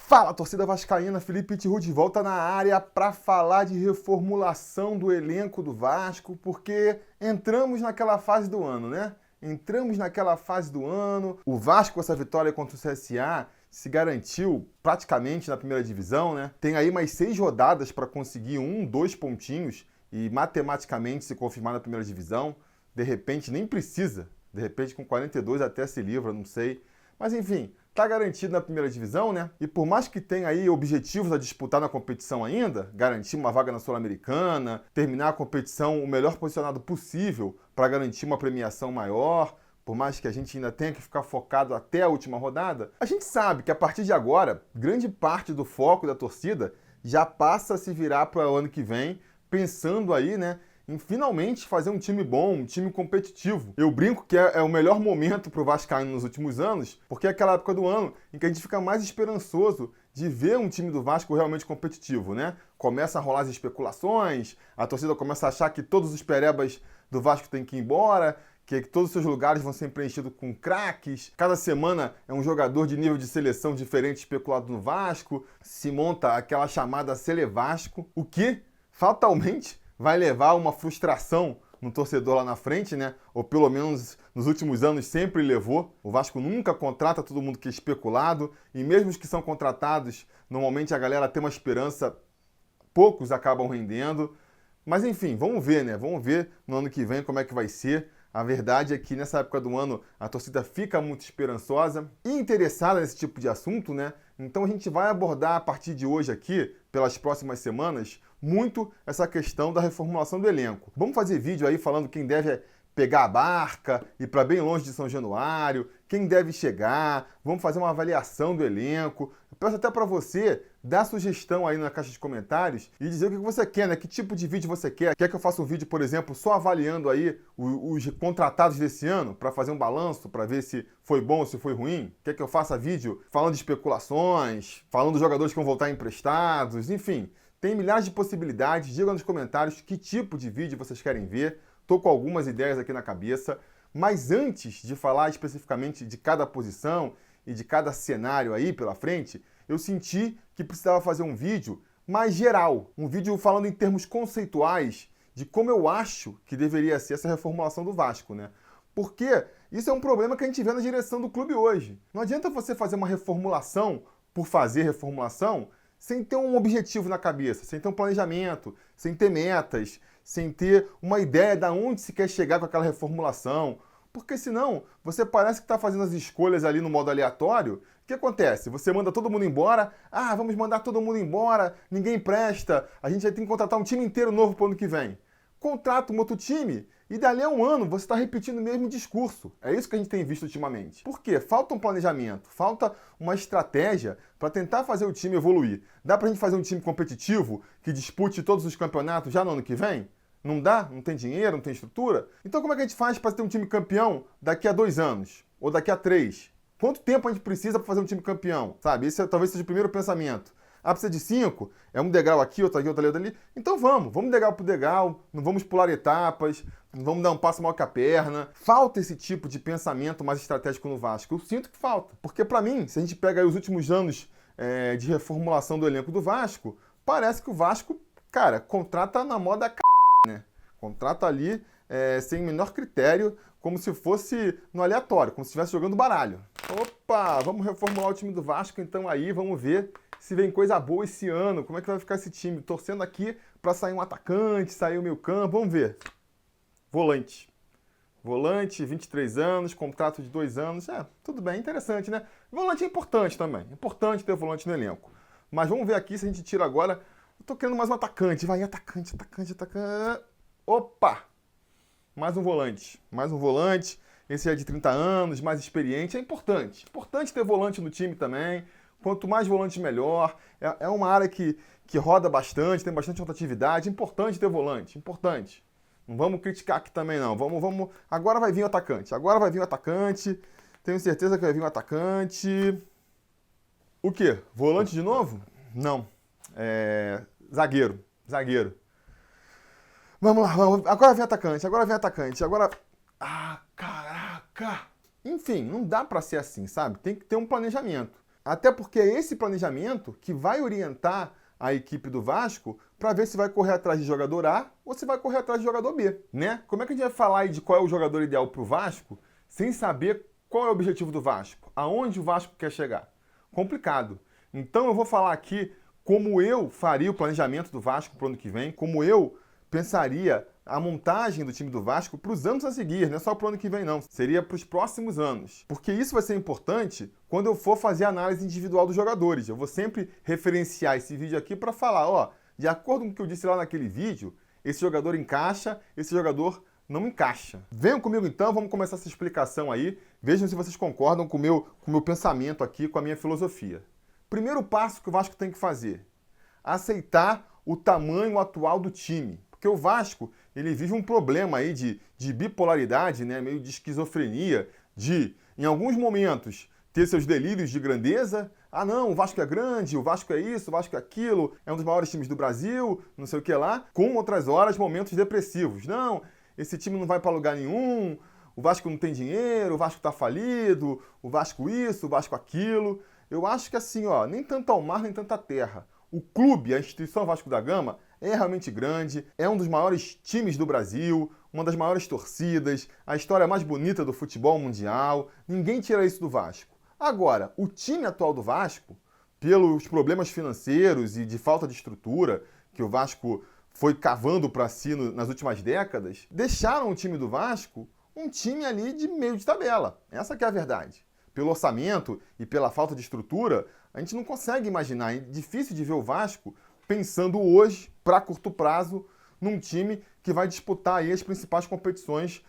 Fala, torcida vascaína, Felipe Tiru de volta na área para falar de reformulação do elenco do Vasco, porque entramos naquela fase do ano, né? O Vasco com essa vitória contra o CSA se garantiu praticamente na primeira divisão, né? Tem aí mais 6 rodadas para conseguir 2 pontinhos e matematicamente se confirmar na primeira divisão. De repente nem precisa, de repente com 42 até se livra, não sei. Mas enfim, tá garantido na primeira divisão, né? E por mais que tenha aí objetivos a disputar na competição ainda, garantir uma vaga na Sul-Americana, terminar a competição o melhor posicionado possível para garantir uma premiação maior, por mais que a gente ainda tenha que ficar focado até a última rodada, a gente sabe que a partir de agora, grande parte do foco da torcida já passa a se virar para o ano que vem, pensando aí, né, em finalmente fazer um time bom, um time competitivo. Eu brinco que é o melhor momento para o Vascaíno nos últimos anos, porque é aquela época do ano em que a gente fica mais esperançoso de ver um time do Vasco realmente competitivo, né? Começa a rolar as especulações, a torcida começa a achar que todos os perebas do Vasco têm que ir embora, que todos os seus lugares vão ser preenchidos com craques. Cada semana é um jogador de nível de seleção diferente especulado no Vasco. Se monta aquela chamada Celevasco, o que fatalmente vai levar a uma frustração no torcedor lá na frente, né? Ou pelo menos nos últimos anos sempre levou. O Vasco nunca contrata todo mundo que é especulado, e mesmo os que são contratados, normalmente a galera tem uma esperança, poucos acabam rendendo. Mas enfim, vamos ver, né? Vamos ver no ano que vem como é que vai ser. A verdade é que nessa época do ano a torcida fica muito esperançosa e interessada nesse tipo de assunto, né? Então a gente vai abordar a partir de hoje aqui, pelas próximas semanas, muito essa questão da reformulação do elenco. Vamos fazer vídeo aí falando quem deve pegar a barca, ir para bem longe de São Januário, quem deve chegar, vamos fazer uma avaliação do elenco. Eu peço até para você dar sugestão aí na caixa de comentários e dizer o que você quer, né? Que tipo de vídeo você quer. Quer que eu faça um vídeo, por exemplo, só avaliando aí os contratados desse ano, para fazer um balanço, para ver se foi bom ou se foi ruim? Quer que eu faça vídeo falando de especulações, falando dos jogadores que vão voltar emprestados, enfim. Tem milhares de possibilidades. Digam nos comentários que tipo de vídeo vocês querem ver. Estou com algumas ideias aqui na cabeça. Mas antes de falar especificamente de cada posição e de cada cenário aí pela frente, eu senti que precisava fazer um vídeo mais geral. Um vídeo falando em termos conceituais de como eu acho que deveria ser essa reformulação do Vasco, né? Porque isso é um problema que a gente vê na direção do clube hoje. Não adianta você fazer uma reformulação por fazer reformulação sem ter um objetivo na cabeça, sem ter um planejamento, sem ter metas, sem ter uma ideia de onde se quer chegar com aquela reformulação. Porque senão, você parece que está fazendo as escolhas ali no modo aleatório. O que acontece? Você manda todo mundo embora, vamos mandar todo mundo embora, ninguém presta, a gente vai ter que contratar um time inteiro novo para o ano que vem. Contrata um outro time e dali a um ano você está repetindo o mesmo discurso. É isso que a gente tem visto ultimamente. Por quê? Falta um planejamento, falta uma estratégia para tentar fazer o time evoluir. Dá para a gente fazer um time competitivo que dispute todos os campeonatos já no ano que vem? Não dá? Não tem dinheiro? Não tem estrutura? Então como é que a gente faz para ter um time campeão daqui a 2 anos? Ou daqui a 3? Quanto tempo a gente precisa para fazer um time campeão? Sabe? Esse talvez seja o primeiro pensamento. Precisa de 5? É um degrau aqui, outro ali, outro ali. Então vamos degrau por degrau, não vamos pular etapas, não vamos dar um passo maior que a perna. Falta esse tipo de pensamento mais estratégico no Vasco. Eu sinto que falta. Porque para mim, se a gente pega aí os últimos anos de reformulação do elenco do Vasco, parece que o Vasco, cara, contrata na moda né? Contrata ali sem o menor critério, como se fosse no aleatório, como se estivesse jogando baralho. Opa, vamos reformular o time do Vasco, então aí vamos ver se vem coisa boa esse ano, como é que vai ficar esse time? Torcendo aqui para sair um atacante, sair o meio campo, vamos ver. Volante, 23 anos, contrato de 2 anos, tudo bem, interessante, né? Volante é importante também, importante ter volante no elenco. Mas vamos ver aqui se a gente tira agora, eu tô querendo mais um atacante, vai, atacante. Opa! Mais um volante, esse é de 30 anos, mais experiente, é importante. Importante ter volante no time também. Quanto mais volantes, melhor. É uma área que roda bastante, tem bastante rotatividade. Importante ter volante, importante. Não vamos criticar aqui também, não. Vamos. Agora vai vir o atacante. Tenho certeza que vai vir o atacante. O quê? Volante de novo? Não. Zagueiro. Vamos lá. Agora vem atacante. Caraca! Enfim, não dá pra ser assim, sabe? Tem que ter um planejamento. Até porque é esse planejamento que vai orientar a equipe do Vasco para ver se vai correr atrás de jogador A ou se vai correr atrás de jogador B, né? Como é que a gente vai falar aí de qual é o jogador ideal para o Vasco sem saber qual é o objetivo do Vasco? Aonde o Vasco quer chegar? Complicado. Então eu vou falar aqui como eu faria o planejamento do Vasco para o ano que vem, como eu pensaria a montagem do time do Vasco para os anos a seguir, não é só para o ano que vem não, seria para os próximos anos. Porque isso vai ser importante quando eu for fazer a análise individual dos jogadores. Eu vou sempre referenciar esse vídeo aqui para falar, ó, de acordo com o que eu disse lá naquele vídeo, esse jogador encaixa, esse jogador não encaixa. Venham comigo então, vamos começar essa explicação aí, vejam se vocês concordam com o meu pensamento aqui, com a minha filosofia. Primeiro passo que o Vasco tem que fazer, aceitar o tamanho atual do time. Porque o Vasco, ele vive um problema aí de bipolaridade, né? Meio de esquizofrenia, de, em alguns momentos, ter seus delírios de grandeza. Ah, não, o Vasco é grande, o Vasco é isso, o Vasco é aquilo, é um dos maiores times do Brasil, não sei o que lá. Com outras horas, momentos depressivos. Não, esse time não vai para lugar nenhum, o Vasco não tem dinheiro, o Vasco tá falido, o Vasco isso, o Vasco aquilo. Eu acho que assim, ó, nem tanto ao mar, nem tanta terra. O clube, a instituição Vasco da Gama, é realmente grande, é um dos maiores times do Brasil, uma das maiores torcidas, a história mais bonita do futebol mundial. Ninguém tira isso do Vasco. Agora, o time atual do Vasco, pelos problemas financeiros e de falta de estrutura que o Vasco foi cavando para si nas últimas décadas, deixaram o time do Vasco um time ali de meio de tabela. Essa que é a verdade. Pelo orçamento e pela falta de estrutura, a gente não consegue imaginar, é difícil de ver o Vasco pensando hoje, para curto prazo, num time que vai disputar aí as principais competições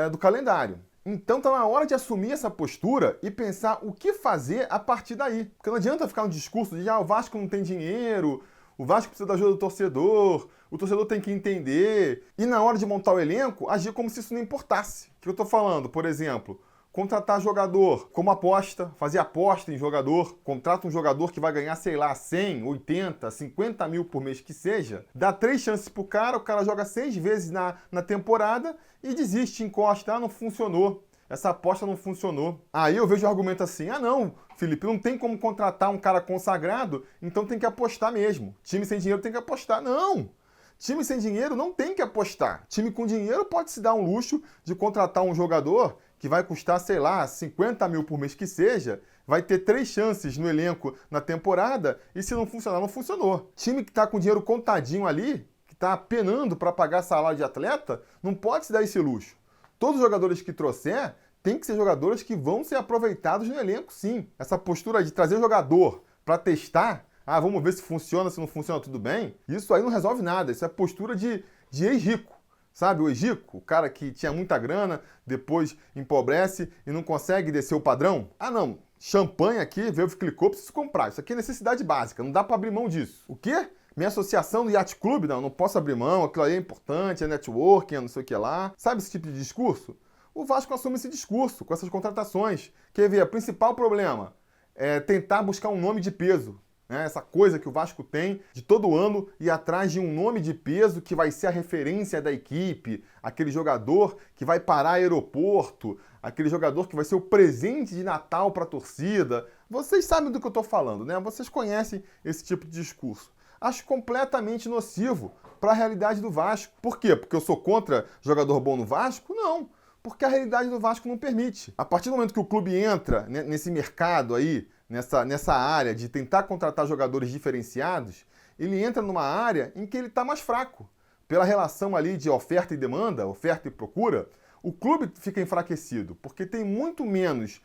do calendário. Então está na hora de assumir essa postura e pensar o que fazer a partir daí. Porque não adianta ficar no discurso de o Vasco não tem dinheiro, o Vasco precisa da ajuda do torcedor, o torcedor tem que entender. E na hora de montar o elenco, agir como se isso não importasse. O que eu estou falando? Por exemplo, contratar jogador como aposta, fazer aposta em jogador, contrata um jogador que vai ganhar, sei lá, 100, 80, 50 mil por mês que seja, dá 3 chances pro cara, o cara joga 6 vezes na temporada e desiste, encosta, não funcionou. Essa aposta não funcionou. Aí eu vejo o argumento assim, não, Felipe, não tem como contratar um cara consagrado, então tem que apostar mesmo. Time sem dinheiro tem que apostar. Não! Time sem dinheiro não tem que apostar. Time com dinheiro pode se dar um luxo de contratar um jogador que vai custar, sei lá, 50 mil por mês que seja, vai ter 3 chances no elenco na temporada e se não funcionar, não funcionou. Time que está com dinheiro contadinho ali, que está penando para pagar salário de atleta, não pode se dar esse luxo. Todos os jogadores que trouxer tem que ser jogadores que vão ser aproveitados no elenco, sim. Essa postura de trazer jogador para testar, vamos ver se funciona, se não funciona, tudo bem, isso aí não resolve nada. Isso é postura de ex-rico. Sabe, o ex-rico, o cara que tinha muita grana, depois empobrece e não consegue descer o padrão? Não, champanhe aqui, veio, clicou, preciso comprar. Isso aqui é necessidade básica, não dá para abrir mão disso. O quê? Minha associação do Yacht Club? Não posso abrir mão, aquilo aí é importante, é networking, é não sei o que lá. Sabe esse tipo de discurso? O Vasco assume esse discurso com essas contratações. Quer ver, o principal problema é tentar buscar um nome de peso. Essa coisa que o Vasco tem de todo ano ir atrás de um nome de peso que vai ser a referência da equipe, aquele jogador que vai parar aeroporto, aquele jogador que vai ser o presente de Natal para a torcida. Vocês sabem do que eu estou falando, né? Vocês conhecem esse tipo de discurso. Acho completamente nocivo para a realidade do Vasco. Por quê? Porque eu sou contra jogador bom no Vasco? Não. Porque a realidade do Vasco não permite. A partir do momento que o clube entra nesse mercado aí, nessa área de tentar contratar jogadores diferenciados, ele entra numa área em que ele está mais fraco. Pela relação ali de oferta e demanda, oferta e procura, o clube fica enfraquecido, porque tem muito menos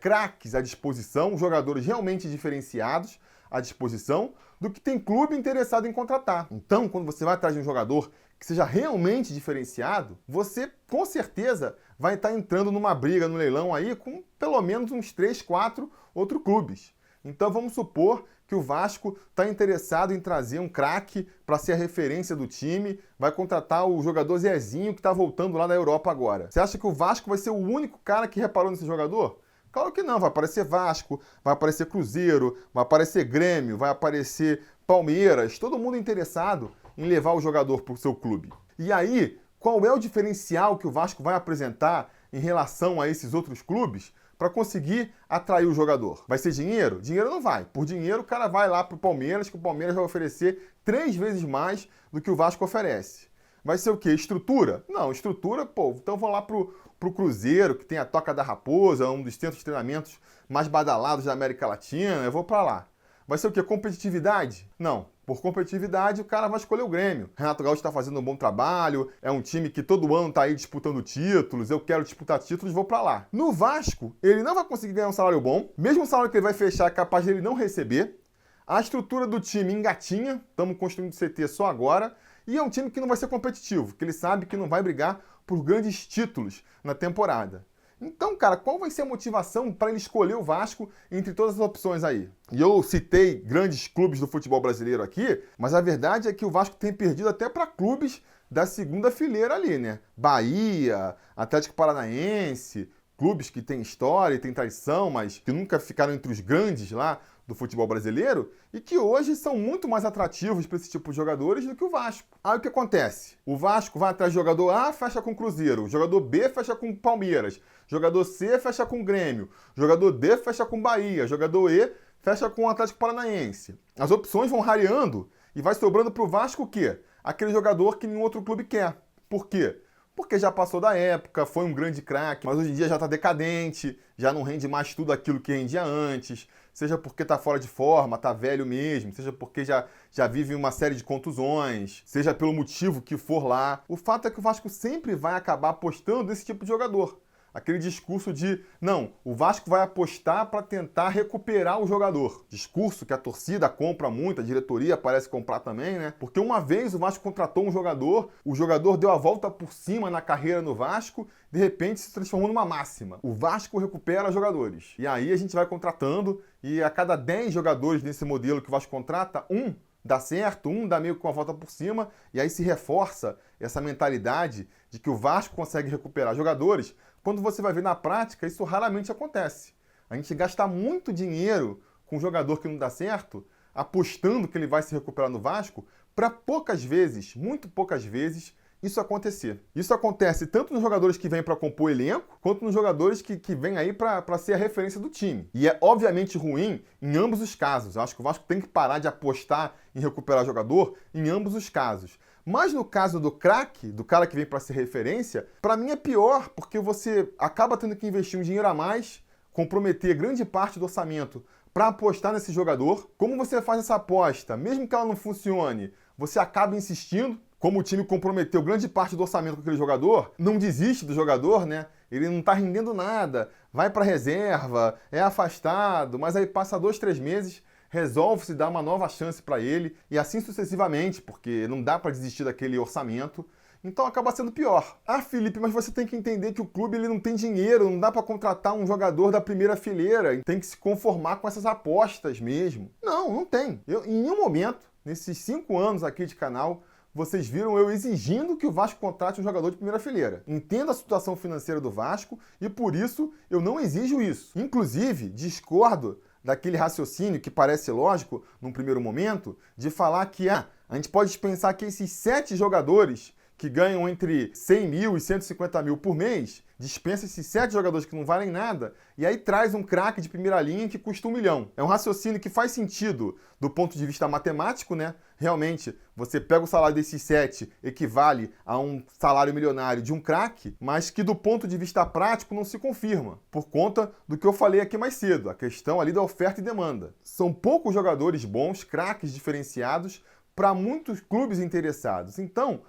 craques à disposição, jogadores realmente diferenciados à disposição, do que tem clube interessado em contratar. Então, quando você vai atrás de um jogador que seja realmente diferenciado, você com certeza vai estar entrando numa briga no leilão aí com pelo menos uns 3, 4 outros clubes. Então vamos supor que o Vasco está interessado em trazer um craque para ser a referência do time, vai contratar o jogador Zezinho que está voltando lá da Europa agora. Você acha que o Vasco vai ser o único cara que reparou nesse jogador? Claro que não, vai aparecer Vasco, vai aparecer Cruzeiro, vai aparecer Grêmio, vai aparecer Palmeiras, todo mundo interessado em levar o jogador para o seu clube. E aí, qual é o diferencial que o Vasco vai apresentar em relação a esses outros clubes para conseguir atrair o jogador? Vai ser dinheiro? Dinheiro não vai. Por dinheiro, o cara vai lá para o Palmeiras, que o Palmeiras vai oferecer 3 vezes mais do que o Vasco oferece. Vai ser o quê? Estrutura? Não, estrutura, pô, então vou lá pro Cruzeiro, que tem a Toca da Raposa, um dos centros de treinamentos mais badalados da América Latina, eu vou para lá. Vai ser o quê? Competitividade? Não. Por competitividade, o cara vai escolher o Grêmio. Renato Gaúcho está fazendo um bom trabalho, é um time que todo ano está aí disputando títulos, eu quero disputar títulos, vou para lá. No Vasco, ele não vai conseguir ganhar um salário bom, mesmo o salário que ele vai fechar é capaz de ele não receber. A estrutura do time engatinha, estamos construindo o CT só agora, e é um time que não vai ser competitivo, que ele sabe que não vai brigar por grandes títulos na temporada. Então, cara, qual vai ser a motivação para ele escolher o Vasco entre todas as opções aí? E eu citei grandes clubes do futebol brasileiro aqui, mas a verdade é que o Vasco tem perdido até para clubes da segunda fileira ali, né? Bahia, Atlético Paranaense, clubes que têm história e têm tradição, mas que nunca ficaram entre os grandes lá do futebol brasileiro e que hoje são muito mais atrativos para esse tipo de jogadores do que o Vasco. Aí o que acontece? O Vasco vai atrás do jogador A, fecha com o Cruzeiro, o jogador B fecha com o Palmeiras, jogador C fecha com o Grêmio, jogador D fecha com o Bahia, jogador E fecha com o Atlético Paranaense. As opções vão rareando e vai sobrando para o Vasco o quê? Aquele jogador que nenhum outro clube quer. Por quê? Porque já passou da época, foi um grande craque, mas hoje em dia já está decadente, já não rende mais tudo aquilo que rendia antes, seja porque está fora de forma, está velho mesmo, seja porque já vive uma série de contusões, seja pelo motivo que for lá. O fato é que o Vasco sempre vai acabar apostando nesse tipo de jogador. Aquele discurso de, não, o Vasco vai apostar para tentar recuperar o jogador. Discurso que a torcida compra muito, a diretoria parece comprar também, né? Porque uma vez o Vasco contratou um jogador, o jogador deu a volta por cima na carreira no Vasco, de repente se transformou numa máxima. O Vasco recupera jogadores. E aí a gente vai contratando e a cada 10 jogadores nesse modelo que o Vasco contrata, um dá certo, um dá meio com a volta por cima, e aí se reforça essa mentalidade de que o Vasco consegue recuperar jogadores. Quando você vai ver na prática, isso raramente acontece. A gente gasta muito dinheiro com um jogador que não dá certo, apostando que ele vai se recuperar no Vasco, para poucas vezes, muito poucas vezes, isso acontecer. Isso acontece tanto nos jogadores que vêm para compor elenco, quanto nos jogadores que vêm aí para ser a referência do time. E é obviamente ruim em ambos os casos. Eu acho que o Vasco tem que parar de apostar em recuperar jogador em ambos os casos. Mas no caso do craque, do cara que vem para ser referência, para mim é pior, porque você acaba tendo que investir um dinheiro a mais, comprometer grande parte do orçamento para apostar nesse jogador. Como você faz essa aposta? Mesmo que ela não funcione, você acaba insistindo. Como o time comprometeu grande parte do orçamento com aquele jogador, não desiste do jogador, né? Ele não está rendendo nada, vai para reserva, é afastado, mas aí passa 2, 3 meses, resolve-se dar uma nova chance para ele e assim sucessivamente, porque não dá para desistir daquele orçamento. Então acaba sendo pior. Ah, Felipe, mas você tem que entender que o clube ele não tem dinheiro, não dá para contratar um jogador da primeira fileira, tem que se conformar com essas apostas mesmo. Não, não tem. Em nenhum momento, nesses 5 anos aqui de canal, vocês viram eu exigindo que o Vasco contrate um jogador de primeira fileira. Entendo a situação financeira do Vasco e por isso eu não exijo isso. Inclusive, discordo daquele raciocínio que parece lógico num primeiro momento, de falar que a gente pode pensar que esses 7 jogadores que ganham entre 100 mil e 150 mil por mês, dispensa esses 7 jogadores que não valem nada, e aí traz um craque de primeira linha que custa 1 milhão. É um raciocínio que faz sentido do ponto de vista matemático, né? Realmente, você pega o salário desses 7, equivale a um salário milionário de um craque, mas que do ponto de vista prático não se confirma, por conta do que eu falei aqui mais cedo, a questão ali da oferta e demanda. São poucos jogadores bons, craques diferenciados, para muitos clubes interessados. Então,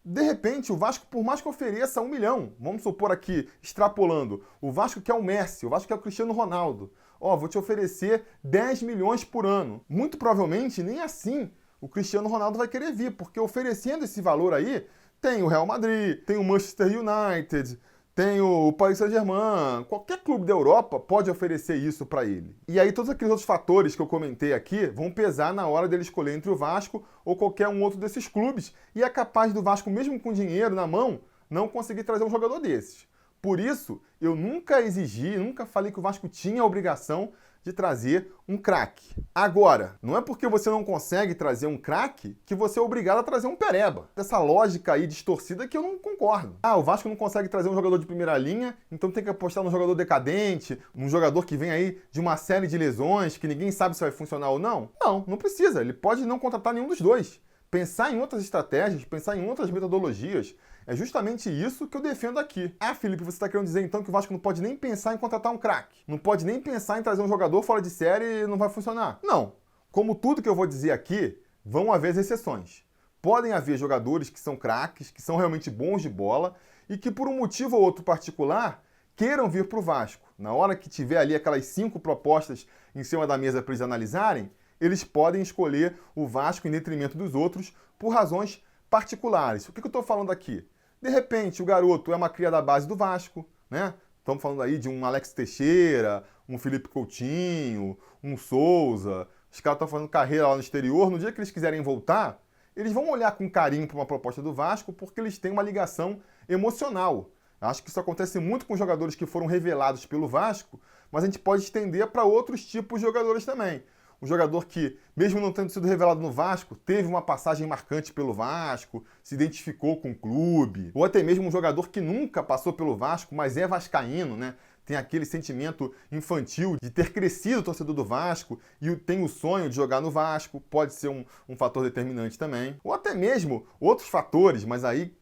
de repente, o Vasco, por mais que ofereça 1 milhão, vamos supor aqui, extrapolando, o Vasco quer o Messi, o Vasco quer o Cristiano Ronaldo. Vou te oferecer 10 milhões por ano. Muito provavelmente, nem assim o Cristiano Ronaldo vai querer vir, porque oferecendo esse valor aí, tem o Real Madrid, tem o Manchester United, tem o Paris Saint-Germain, qualquer clube da Europa pode oferecer isso para ele. E aí todos aqueles outros fatores que eu comentei aqui vão pesar na hora dele escolher entre o Vasco ou qualquer um outro desses clubes. E é capaz do Vasco, mesmo com dinheiro na mão, não conseguir trazer um jogador desses. Por isso, eu nunca exigi, nunca falei que o Vasco tinha a obrigação de trazer um craque. Agora, não é porque você não consegue trazer um craque que você é obrigado a trazer um pereba. Essa lógica aí distorcida que eu não concordo. O Vasco não consegue trazer um jogador de primeira linha, então tem que apostar num jogador decadente, um jogador que vem aí de uma série de lesões que ninguém sabe se vai funcionar ou não. Não precisa. Ele pode não contratar nenhum dos dois. Pensar em outras estratégias, pensar em outras metodologias. É justamente isso que eu defendo aqui. Felipe, você está querendo dizer então que o Vasco não pode nem pensar em contratar um craque? Não pode nem pensar em trazer um jogador fora de série e não vai funcionar? Não. Como tudo que eu vou dizer aqui, vão haver exceções. Podem haver jogadores que são craques, que são realmente bons de bola e que por um motivo ou outro particular queiram vir para o Vasco. Na hora que tiver ali aquelas 5 propostas em cima da mesa para eles analisarem, eles podem escolher o Vasco em detrimento dos outros por razões particulares. O que eu estou falando aqui? De repente, o garoto é uma cria da base do Vasco, né? Estamos falando aí de um Alex Teixeira, um Felipe Coutinho, um Souza. Os caras estão fazendo carreira lá no exterior. No dia que eles quiserem voltar, eles vão olhar com carinho para uma proposta do Vasco porque eles têm uma ligação emocional. Acho que isso acontece muito com jogadores que foram revelados pelo Vasco, mas a gente pode estender para outros tipos de jogadores também. Um jogador que, mesmo não tendo sido revelado no Vasco, teve uma passagem marcante pelo Vasco, se identificou com o clube. Ou até mesmo um jogador que nunca passou pelo Vasco, mas é vascaíno, né? Tem aquele sentimento infantil de ter crescido torcedor do Vasco e tem o sonho de jogar no Vasco. Pode ser um fator determinante também. Ou até mesmo outros fatores, mas aí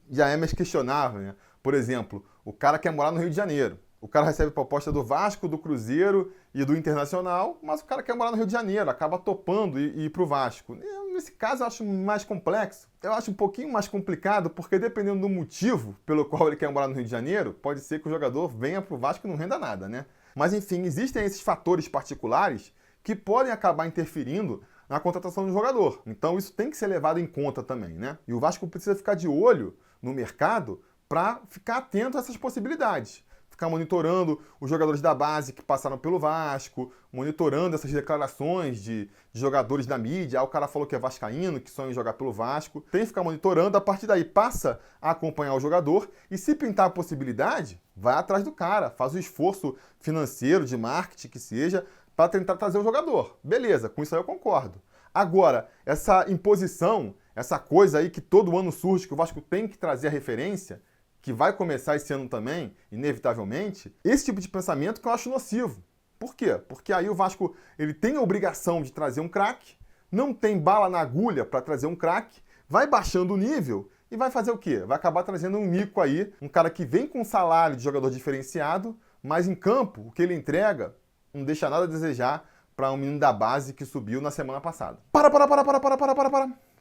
já é mais questionável, né? Por exemplo, o cara quer morar no Rio de Janeiro. O cara recebe proposta do Vasco, do Cruzeiro e do Internacional, mas o cara quer morar no Rio de Janeiro, acaba topando e ir para o Vasco. Nesse caso eu acho mais complexo. Eu acho um pouquinho mais complicado, porque dependendo do motivo pelo qual ele quer morar no Rio de Janeiro, pode ser que o jogador venha para o Vasco e não renda nada, né? Mas enfim, existem esses fatores particulares que podem acabar interferindo na contratação do jogador. Então isso tem que ser levado em conta também, né? E o Vasco precisa ficar de olho no mercado para ficar atento a essas possibilidades. Ficar monitorando os jogadores da base que passaram pelo Vasco, monitorando essas declarações de jogadores da mídia. O cara falou que é vascaíno, que sonha em jogar pelo Vasco. Tem que ficar monitorando, a partir daí passa a acompanhar o jogador e se pintar a possibilidade, vai atrás do cara, faz o esforço financeiro, de marketing que seja, para tentar trazer o jogador. Beleza, com isso aí eu concordo. Agora, essa imposição, essa coisa aí que todo ano surge, que o Vasco tem que trazer a referência, que vai começar esse ano também, inevitavelmente, esse tipo de pensamento que eu acho nocivo. Por quê? Porque aí o Vasco ele tem a obrigação de trazer um craque, não tem bala na agulha para trazer um craque, vai baixando o nível e vai fazer o quê? Vai acabar trazendo um mico aí, um cara que vem com salário de jogador diferenciado, mas em campo, o que ele entrega não deixa nada a desejar para um menino da base que subiu na semana passada. Para.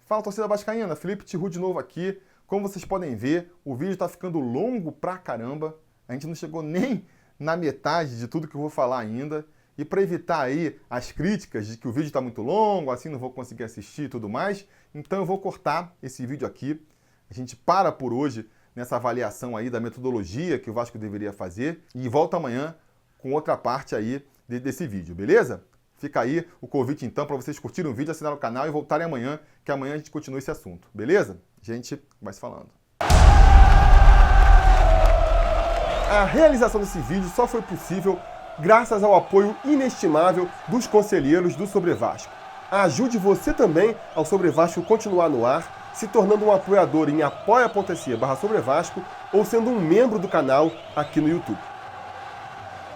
Fala, torcida vascaína, Felipe Tiru de novo aqui. Como vocês podem ver, o vídeo está ficando longo pra caramba. A gente não chegou nem na metade de tudo que eu vou falar ainda. E para evitar aí as críticas de que o vídeo está muito longo, assim não vou conseguir assistir e tudo mais, então eu vou cortar esse vídeo aqui. A gente para por hoje nessa avaliação aí da metodologia que o Vasco deveria fazer e volta amanhã com outra parte aí desse vídeo, beleza? Fica aí o convite então para vocês curtirem o vídeo, assinar o canal e voltarem amanhã, que amanhã a gente continua esse assunto, beleza? A gente vai se falando. A realização desse vídeo só foi possível graças ao apoio inestimável dos conselheiros do Sobre Vasco. Ajude você também ao Sobre Vasco continuar no ar, se tornando um apoiador em apoia.se/Sobre Vasco ou sendo um membro do canal aqui no YouTube.